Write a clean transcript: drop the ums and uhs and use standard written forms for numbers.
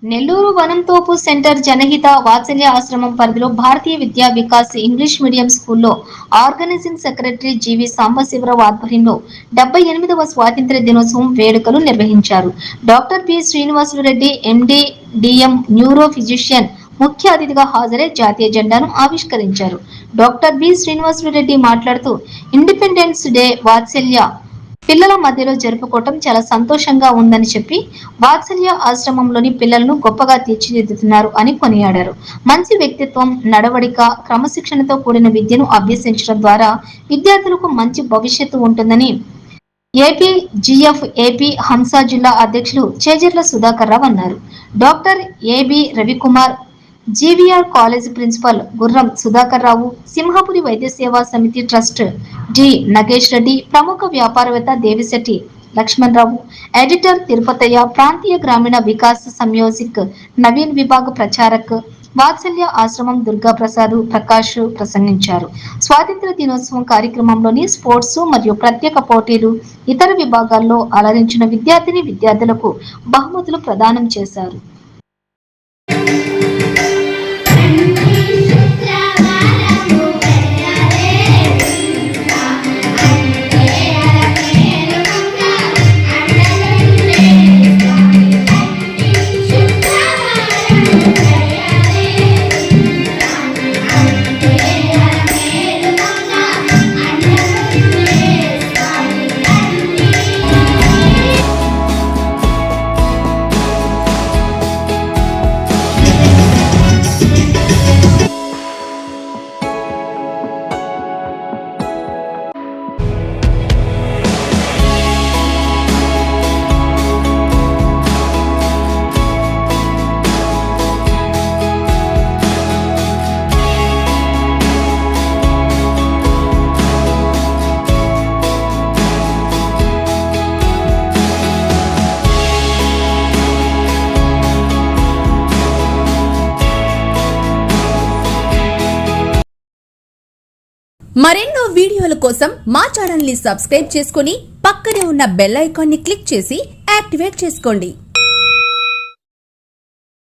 Nellore వనంతోపు centre జనహిత వాత్సల్య ఆశ్రమం పరిధిలో భారతీయ విద్యా వికాస్ ఇంగ్లీష్ మీడియం స్కూల్లో ఆర్గనైజింగ్ సెక్రటరీ జీవి సాంబశివరావు ఆధ్వర్యంలో 78వ స్వాతంత్ర్య దినోత్సవం వేడుకలు నిర్వహించారు. డాక్టర్ పి శ్రీనివాసులురెడ్డి ఎండి డిఎం న్యూరో ఫిజిషియన్ ముఖ్య అతిథిగా హాజరై జాతీయ జెండాను ఆవిష్కరించారు. డాక్టర్ బి శ్రీనివాసులురెడ్డి మాట్లాడుతూ ఇండిపెండెన్స్ డే వాత్సల్య పిల్లల మధ్యలో జరుపుకోవటం చాలా సంతోషంగా ఉందని చెప్పి వాత్సల్య ఆశ్రమంలోని పిల్లలను గొప్పగా తీర్చిదిద్దుతున్నారు అని కొనియాడారు. మంచి వ్యక్తిత్వం, నడవడిక, క్రమశిక్షణతో కూడిన విద్యను అభ్యసించడం ద్వారా విద్యార్థులకు మంచి భవిష్యత్తు ఉంటుందని ఏపీ జిఎఫ్ ఏపీ హంసా జిల్లా అధ్యక్షులు చేజర్ల సుధాకర్ రావు అన్నారు. Doctor A B Ravikumar, GVR college principal Gurram Sudhakar రావు, సింహాపురి వైద్య సేవా సమితి ట్రస్ట్ డి నగేష్ రెడ్డి, ప్రముఖ వ్యాపారవేత్త దేవిశెట్టి లక్ష్మణ్ రావు, ఎడిటర్ తిరుపతయ్య, ప్రాంతీయ గ్రామీణ వికాస్ సంయోజిక్ నవీన్ విభాగ్ ప్రచారక్ వాత్సల్య ఆశ్రమం దుర్గా ప్రకాష్ ప్రసంగించారు. స్వాతంత్ర దినోత్సవం కార్యక్రమంలోని స్పోర్ట్స్ మరియు ప్రత్యేక పోటీలు, ఇతర విభాగాల్లో అలరించిన విద్యార్థులకు బహుమతులు ప్రదానం చేశారు. మరెన్నో వీడియోల కోసం మా ఛానల్ ని సబ్స్క్రైబ్ చేసుకుని పక్కనే ఉన్న బెల్ ఐకాన్ ని క్లిక్ చేసి యాక్టివేట్ చేసుకోండి.